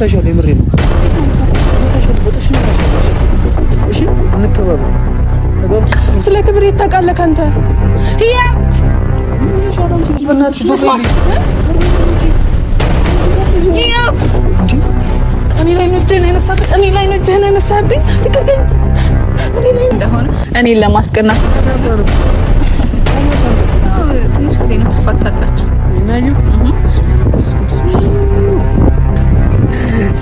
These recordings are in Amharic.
ታሻለ ምሬ ነው ታሻለ በጥሽ ነው እሺ እንከባበል ስለ ክብር ይታቃለህ አንተ ያ በእናትሽ እኔ ላይ ነው እጅህን ያነሳብኝ ልቀቀኝ እኔ ላይ እንደሆነ እኔን ለማስቀናት ትንሽ ጊዜ ነው ትፋታላችሁ እናዩ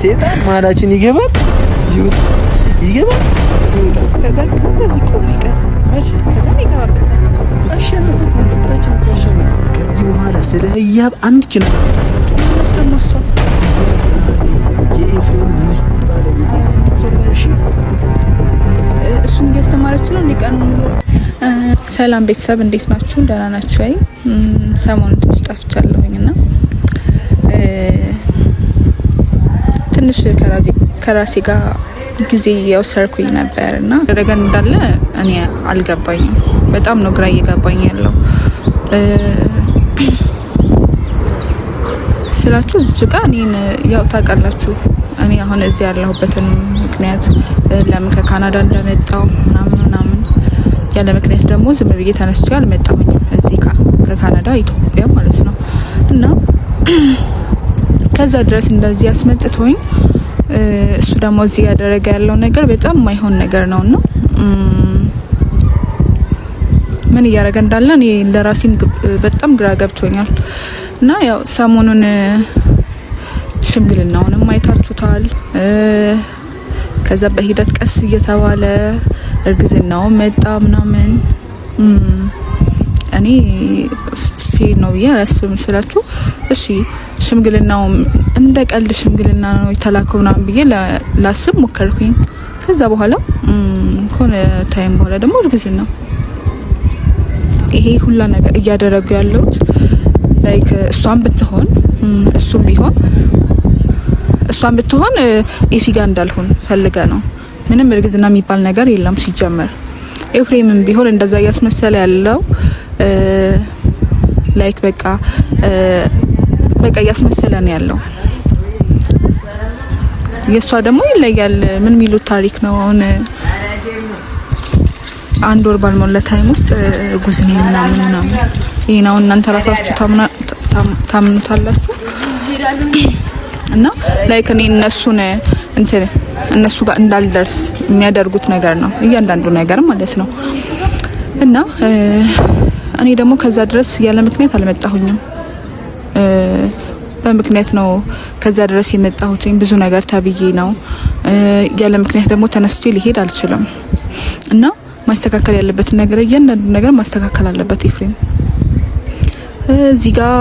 ሴጣን ማላችን ይገባል ይገባል ከዛ ከዚህ ቆም ይቀር ከዛ ይገባበታል አሸነፈ ፍቅራችን አሸነፈ ከዚህ በኋላ ስለ ህያብ አንድ ችነ አስተማሷ የኤፍሬም ሚስት ባለቤት ሶባሽ እሱን እያስተማረች ነው ሊቀኑ ሙሉ ሰላም ቤተሰብ እንዴት ናችሁ ደህና ናችሁ አይ ሰሞኑን ትንሽ ጠፍቻለሁኝና ትንሽ ከራሴ ጋር ጊዜ ያወሰርኩኝ ነበርና ደረገን እንዳለ እኔ አልገባኝም በጣም ነው ግራ እየገባኝ ያለው ስላችሁ እዚህ ጋር እኔን ያው ታውቃላችሁ እኔ አሁን እዚህ ያለሁበትን ምክንያት ለምን ከካናዳ እንደመጣው ምናምን ያለ ምክንያት ደግሞ ዝም ብዬ ተነስቼ አልመጣሁኝም እዚህ ከካናዳ ኢትዮጵያ ማለት ነው እና ከዛ ድረስ እንደዚህ ያስመጥቶኝ እሱ ደግሞ እዚህ ያደረገ ያለው ነገር በጣም ማይሆን ነገር ነውና ምን እያደረገ እንዳለ እኔ ለራሴም በጣም ግራ ገብቶኛል እና ያው ሰሞኑን ሽምግልናውንም አይታችሁታል ከዛ በሂደት ቀስ እየተባለ እርግዝናው መጣ ምናምን እኔ ፌር ነው ብዬ አላስብም ስላችሁ እሺ ሽምግልናው እንደ ቀልድ ሽምግልና ነው የተላከው ምናምን ብዬ ላስብ ሞከርኩኝ ከዛ በኋላ ኮነ ታይም በኋላ ደግሞ እርግዝናው ይሄ ሁላ ነገር እያደረጉ ያለውት ላይክ እሷን ብትሆን እሱም ቢሆን እሷን ብትሆን ኢፊጋ እንዳልሆን ፈልገ ነው ምንም እርግዝና የሚባል ነገር የለም ሲጀመር ኤፍሬምም ቢሆን እንደዛ ያስመሰለ ያለው ላይክ በቃ ያስመሰለ ነው ያለው የሷ ደግሞ ይለያል ምን ሚሉት ታሪክ ነው አሁን አንድ ወር ባልሞላ ታይም ውስጥ ጉዝኔ ምናምን ይሄናው እናንተ ራሳችሁ ታምኑታላችሁ እና ላይክ እኔ እነሱ ጋር እንዳልደርስ የሚያደርጉት ነገር ነው እያንዳንዱ ነገር ማለት ነው እና እኔ ደግሞ ከዛ ድረስ ያለ ምክንያት አልመጣሁኝም በምክንያት ነው ከዛ ድረስ የመጣሁት ብዙ ነገር ተብዬ ነው ያለ ምክንያት ደግሞ ተነስቼ ሊሄድ አልችልም እና ማስተካከል ያለበት ነገር እያንዳንዱ ነገር ማስተካከል አለበት ኤፍሬም እዚህ ጋር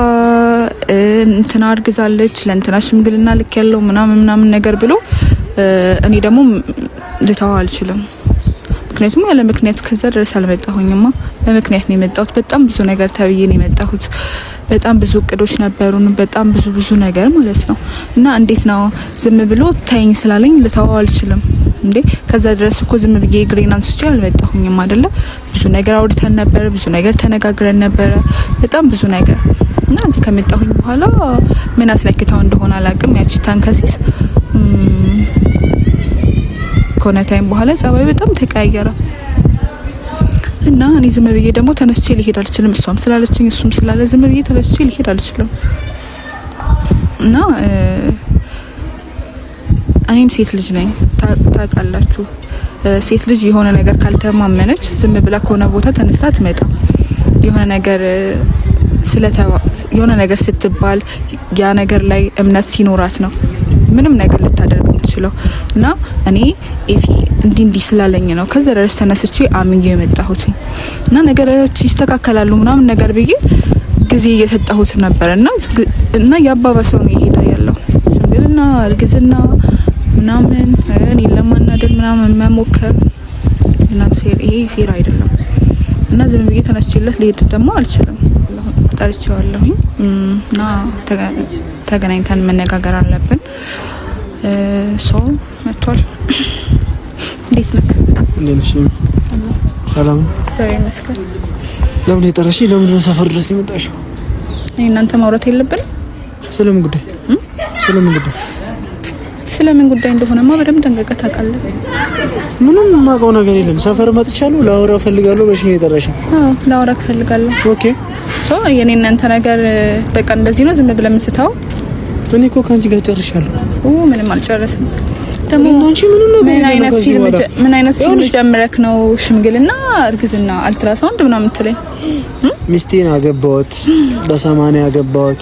እንትና አርግዛለች ለእንትና ሽምግልና ልክ ያለው ምናምን ነገር ብሎ እኔ ደግሞ ልታው አልችልም ምክንያቱም ያለ ምክንያት ከዛ ድረስ አልመጣሁኝማ በምክንያት ነው የመጣሁት በጣም ብዙ ነገር ተብዬ ነው የመጣሁት በጣም ብዙ እቅዶች ነበሩን በጣም ብዙ ነገር ማለት ነው እና እንዴት ነው ዝም ብሎ ታይኝ ስላለኝ ልታው አልችልም እንዴ ከዛ ድረስ እኮ ዝም ብዬ ግሬን አንስቼ አልመጣሁኝም አይደለ ብዙ ነገር አውርተን ነበር ብዙ ነገር ተነጋግረን ነበር በጣም ብዙ ነገር እና እዚህ ከመጣሁኝ በኋላ ምን አስለክታው እንደሆነ አላቅም ያቺ ታንከሲስ ከሆነ ታይም በኋላ ጸባይ በጣም ተቀያየረ እና እኔ ዝም ብዬ ደግሞ ተነስቼ ሊሄድ አልችልም እሷም ስላለችኝ እሱም ስላለ ዝም ብዬ ተነስቼ ሊሄድ አልችልም እና እኔም ሴት ልጅ ነኝ ታውቃላችሁ ሴት ልጅ የሆነ ነገር ካልተማመነች ዝም ብላ ከሆነ ቦታ ተነስታ ትመጣ የሆነ ነገር ስትባል ያ ነገር ላይ እምነት ሲኖራት ነው ምንም ነገር ልታደርግ የምትችለው እና እኔ ኤፊ እንዲህ ስላለኝ ነው ከዛ ድረስ ተነስቼ አምኜ የመጣሁት እና ነገሮች ይስተካከላሉ ምናምን ነገር ብዬ ጊዜ እየሰጠሁት ነበርና ያባባሰው ነው ይሄዳ ያለው ሽምግልና እርግዝና ምናምን እኔ ለማናደድ ምናምን መሞከር እናት ይሄ ፌር አይደለም እና ዝም ብዬ ተነስቼለት ሊሄድ ደግሞ አልችልም ጠርቼዋለሁኝ እና ተገናኝተን መነጋገር አለብን ሶ መጥቷል እንዴት ነህ እንዴት ነሽ ሰላም ሰሪ መስከረ ለምን የጠራሽ ለምን ነው ሰፈር ድረስ የመጣሽው እናንተ ማውራት የለብን ስለምን ጉዳይ ስለምን ጉዳይ እንደሆነማ በደንብ ጠንቀቀህ ታውቃለህ። ምንም የማውቀው ነገር የለም። ሰፈር መጥቻለሁ፣ ላወራ እፈልጋለሁ ብለሽ ነው የጠራሽኝ? አዎ ላወራ እፈልጋለሁ። ኦኬ ሶ የኔ እናንተ ነገር በቃ እንደዚህ ነው ዝም ብለን የምትተው? እኔ እኮ ካንቺ ጋር ጨርሻለሁ። ምንም አልጨረስም። ደግሞ ምን አይነት ፊልም ጀምረክ ነው ሽምግልና፣ እርግዝና፣ አልትራሳውንድ ምናምን የምትለኝ? ሚስቴን አገባሁት፣ በ80 አገባሁት፣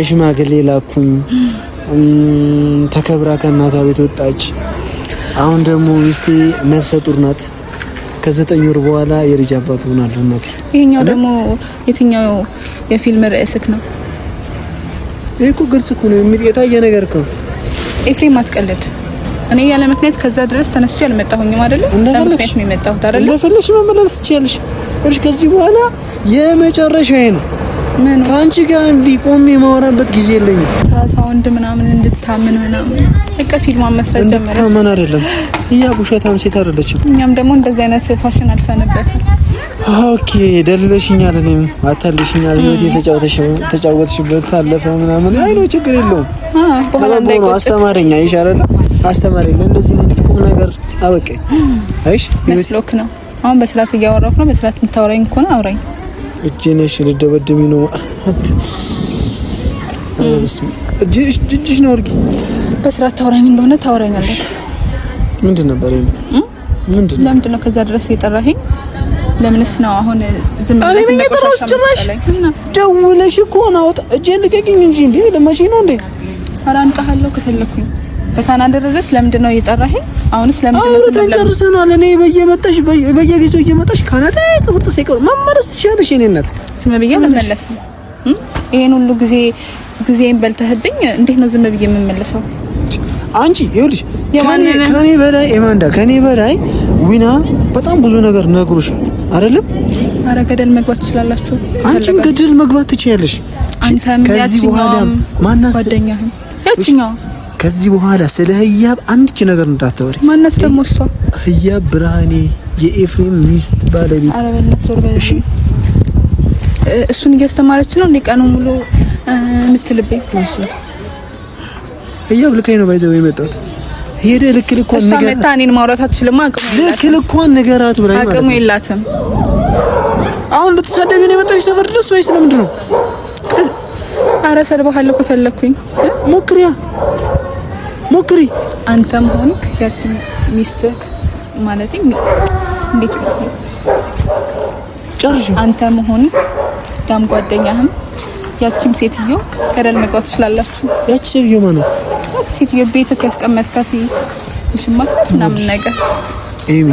ሽማግሌ ላኩኝ፣ ተከብራ ከእናቷ ቤት ወጣች። አሁን ደግሞ ሚስቴ ነፍሰ ጡር ናት። ከ9 ወር በኋላ የልጅ አባት ሆናለሁ እናቴ። ይሄኛው ደግሞ የትኛው የፊልም ርዕስክ ነው? ይሄ እኮ ግልጽ እኮ ነው፣ የታየ ነገር እኮ። ኤፍሬም አትቀልድ። እኔ ያለ ምክንያት ከዛ ድረስ ተነስቼ አልመጣሁኝም አይደለ? ለምክንያት ነው የመጣሁት አይደለ? እንደፈለግሽ መመለስ ትችያለሽ። እሺ ከዚህ በኋላ የመጨረሻዬ ነው። ምን ከአንቺ ጋር እንዲቆም የማወራበት ጊዜ የለኝም። ትራሳውንድ ምናምን እንድታምን ምናምን በቃ ፊልሟን መስራት ጀመረች። እንድታምን አይደለም ያ ውሸታም ሴት አይደለችም። እኛም ደግሞ እንደዚህ አይነት ፋሽን አልፈንበታል። ኦኬ ደልለሽኛል፣ እኔም አታልሽኛል። ህይወቴን ተጫወትሽበት አለፈ ምናምን። አይ ነው ችግር የለውም። በኋላ እንዳይቆጭ አስተማረኛ ይሻላል። አስተማረኝ እንደዚህ እንድትቆም ነገር አበቃ። አይሽ መስሎክ ነው። አሁን በስርዓት እያወራሁ ነው። በስርዓት የምታወራኝ ከሆነ አውራኝ። እጄነሽ ልደበድሚ ነው እጅሽ ነው። እርጊ በስርዓት ታወራኝ እንደሆነ ታወራኛለህ። ምንድን ነበር ለምንድን ነው ከዛ ድረስ የጠራኸኝ? ለምንስ ነው አሁን ዝም ብለህ ደውለሽ እኮ ነው? እጄን ልቀቂኝ እንጂ እንዴ! ለመቼ ነው እንዴ? ኧረ አንቀሃለሁ ከፈለኩኝ። በካናዳ ድረስ ለምንድን ነው የጠራኸኝ? አሁንስ ለምንድን ነው ተጨርሰናል። እኔ በየጊዜው እየመጣሽ ካናዳ ትምህርት ሳይቀር መመለስ ትችያለሽ። የኔ እናት ዝም ብዬ ልመለስ? ይሄን ሁሉ ጊዜን በልተህብኝ እንዴት ነው ዝም ብዬ የምመለሰው? አንቺ ይኸውልሽ ከኔ በላይ ዊና በጣም ብዙ ነገር ነግሮሻል አይደለም? አረ ገደል መግባት ትችላላችሁ። አንቺም ገደል መግባት ትችያለሽ። አንተም ከዚህ በኋላ ማናስ ጓደኛህም ያቺኛው ከዚህ በኋላ ስለ ህያብ አንድች ነገር እንዳታወሪ። ማናስ ደግሞ እሷ ህያብ ብርሃኔ የኤፍሬም ሚስት ባለቤት። አረ በእነሱ እሺ፣ እሱን እያስተማረች ነው እንዴ ቀኑን ሙሉ የምትልብኝ? ህያብ ልካይ ነው ባይዘው የመጣት ሄደ ልክልኳን ነገር እሷ መታ እኔን ማውራት አትችልም። አቅሙ ልክልኳን ነገራት ብላ ማለት አቅሙ የላትም። አሁን ልትሳደቢ ነው የመጣሽ ሰፈር ድረስ ወይስ ለምንድን ነው? አረ ሰድባለሁ ከፈለኩኝ። ሞክሪ። አንተም ሆንክ ያቺ ሚስትህ ማለት እንዴት ነው ጨርሽ? አንተም ሆንክ ያም ጓደኛህም ያቺም ሴትዮ ገደል መግባት ትችላላችሁ። ያቺ ሴትዮ ማለት ሴትዮ ቤትህ ያስቀመጥካት ሽማግሌት ምናምን ነገር ኤሚ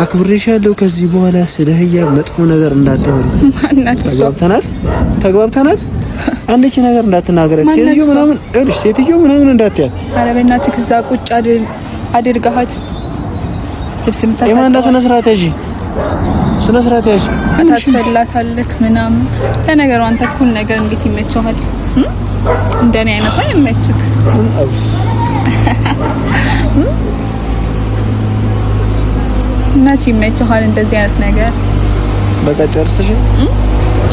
አክብሬሻለሁ። ከዚህ በኋላ ስለ ህያብ መጥፎ ነገር እንዳታወሪ። ማናት እሷ? ተግባብተናል። አንዲች ነገር እንዳትናገረት ሴትዮ ምናምን እንዳትያት። ኧረ በእናትህ እዛ ቁጭ አድርጋት ልብስ ምታታ የማንዳ ስነ ስርዓት ያዥ ታስፈላታለህ ምናምን። ለነገሩ አንተ ኩል ነገር እንዴት ይመችሃል? እንደኔ አይነት ነው የማይችክ መቼ ይመችሃል እንደዚህ አይነት ነገር? በቃ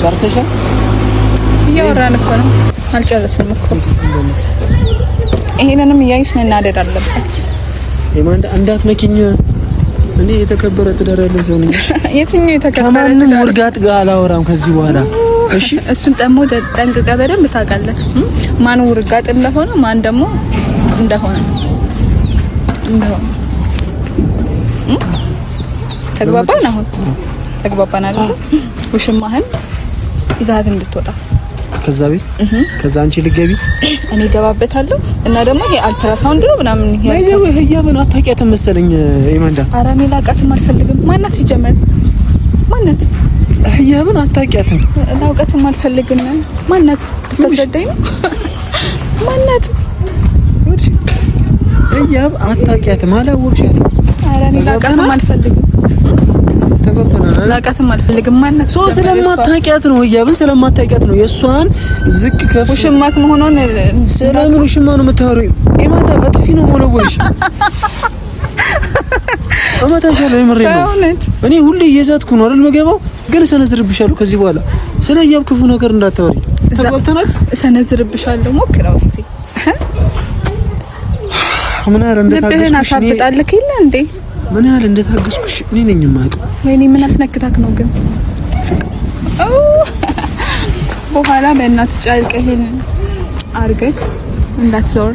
ጨርሰሻል? እያወራን እኮ ነው። አልጨረስንም እኮ። ይሄንንም እያይሽ መናደድ አለበት። የማንዳ እንዳትነኪኝ። እኔ የተከበረ ትዳር ያለኝ ሰው ነኝ። የትኛው የተከበረ ከማንም ውርጋጥ ጋር አላወራም ከዚህ በኋላ። እሺ እሱን ደግሞ ጠንቅቀህ በደንብ ታውቃለህ። ማን ውርጋጥ እንደሆነ ማን ደግሞ እንደሆነ ተግባባን። አሁን ተግባባን አይደል? ውሽማህን ይዛት እንድትወጣ ከዛ ቤት ከዛ አንቺ ልገቢ እኔ ገባበታለሁ። እና ደግሞ ይሄ አልትራሳውንድ ነው ምናምን ይሄ ህያብን አታውቂያትም መሰለኝ ኤማንዳ። ኧረ እኔ ላውቃትም አልፈልግም። ማናት ሲጀመር ማናት? ህያብን አታውቂያትም? ላውቃትም አልፈልግም። ማናት? ተሰደኝ ነው ማናት? ህያብ አታውቂያትም? አላወቅሻትም? ኧረ እኔ ላውቃትም አልፈልግም። ላውቃትም አልፈልግም። ማናት? ሶ ስለማታውቂያት ነው ህያብን ስለማታውቂያት ነው የሷን ዝቅ ከፍ ውሽማት መሆኑን ስለምን ውሽማ ነው የምታወሪው? ኤማንዳ በጥፊ ነው ሞለወልሽ። አማታሻለሁ የምሬ ነው። እኔ ሁሌ እየዛትኩ ነው አይደል መገባው፣ ግን ሰነዝርብሻለሁ። ከዚህ በኋላ ስለ ህያብ ክፉ ነገር እንዳታወሪ። ተግባብተናል? ሰነዝርብሻለሁ። ሞክረው እስቲ ምን ያህል ልብህን አሳብጣልክ ይለ እንዴ? ምን ያህል እንደታገስኩሽ እኔ ነኝ የማውቀው። ወይኔ ምን አስነክታክ ነው ግን? በኋላ በእናት ጨርቅህን አርገክ እንዳትዞር።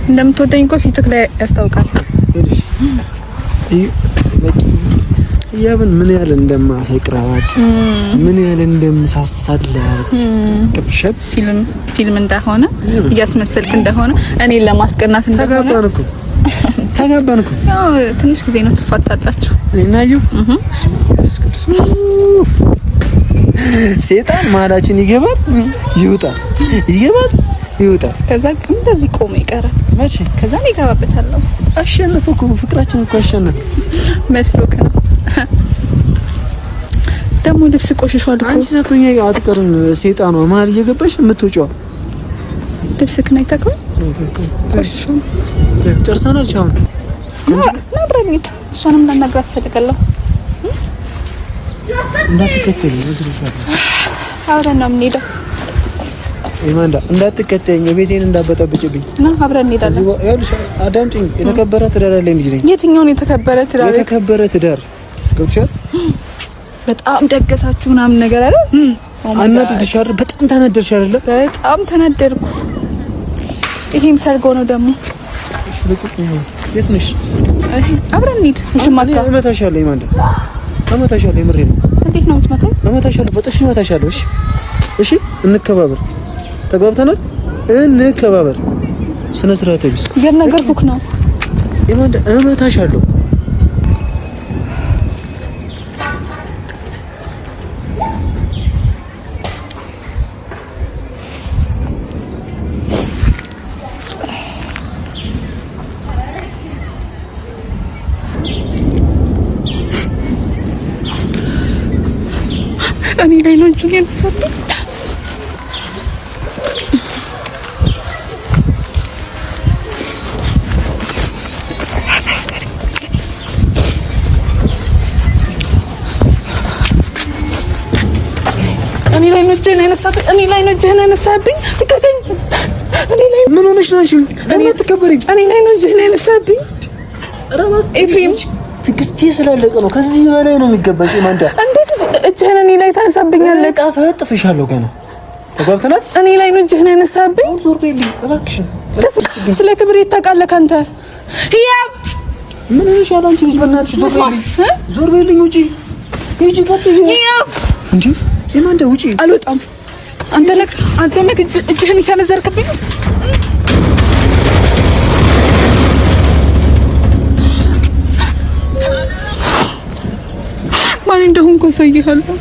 እንደምትወደኝ እኮ ፊትክ ላይ ያስታውቃል። ያብን ምን ያህል እንደማፈቅራት ምን ያህል እንደምሳሳላት ከብሸት ፊልም እንደሆነ እያስመሰልክ እንደሆነ እኔን ለማስቀናት እንደሆነ ተጋባን እኮ ያው ትንሽ ጊዜ ነው ትፋታላችሁ። እኔና እዩ ሰይጣን መሀላችን ይገባል ይወጣል ይወጣል። ከዛ እንደዚህ ቆሞ ይቀራል። መቼ ከዛ ነው ይገባበታል። አሸነፈ እኮ ፍቅራችን እኮ አሸነፈ መስሎክ ነው። ደግሞ ልብስ ቆሽሿል እኮ አንቺ ሰጥቶኛ አትቀርም። ሰይጣኗ መሀል እየገባሽ የምትወጪው ልብስክን አይተከው ቆሽሿ ጨርሰናል። ቻው ናብረኒት እሷንም ላናግራት ፈልጋለሁ። እንዳትከተኝ አብረን ነው የምንሄደው። ኢማንዳ እንዳትከተኝ ቤቴን እንዳበጠብጭብኝ እና አብረን እንሄዳለን። ይኸውልሽ አዳምጪኝ። የተከበረ ትዳር አለኝ ልጅ ነኝ። የትኛውን የተከበረ ትዳር? የተከበረ ትዳር ገብቶሻል? በጣም ደገሳችሁ ምናምን ነገር አለ። አናድድሻል። በጣም ተናደድሽ አይደለ? በጣም ተናደድኩ። ይሄም ሰርጎ ነው ደግሞ። እሺ ልቁኝ። የት ነሽ? አብረን እንሂድ። ሽማካ እመታሻለሁ። ኢማንዳ እመታሻለሁ። የምሬን ነው። እንዴት ነው የምትመታው? እመታሻለሁ። በጥፊ እመታሻለሁ። እሺ እሺ፣ እንከባበር። ተግባብተናል? እንከባበር። ስነ ስርዓት ይብስ የነገርኩክ ነው። ኢማንዳ እመታሻለሁ። እኔ ላይ ነው እጁን ያነሳብኝ። እኔ ላይ ነው እጅህን ያነሳብኝ። እኔ ላይ ነው እጅህን ያነሳብኝ። ልቀቀኝ። እኔ ላይ ምን ሆነሽ ነው አንቺ? እኔ ተከበሪ። እኔ ላይ ነው እጅህን ያነሳብኝ። ኤፍሬም ትግስቴ ስላለቀ ነው። ከዚህ በላይ ነው የሚገባሽ። ማንታ እንዴት እጅህን እኔ ላይ ታነሳብኛለህ? ቃፈጥፍሻለሁ ገና። ተጓብተናል። እኔ ላይ ነው እጅህን ያነሳብኝ። ዞር በይልኝ እባክሽን። ስለ ክብር ታውቃለህ አንተ። ያው ምን ሆነሽ ያለው አንቺ ልጅ? በእናትሽ ዞር በይልኝ። ውጪ ሂጂ። ቀጥይ። ያው እንዴ የማንተ ውጪ። አልወጣም። አንተ ነህ እጅህን ይሰነዘርክብኝ። ማን እንደሆንኩ አሳይሃለሁ።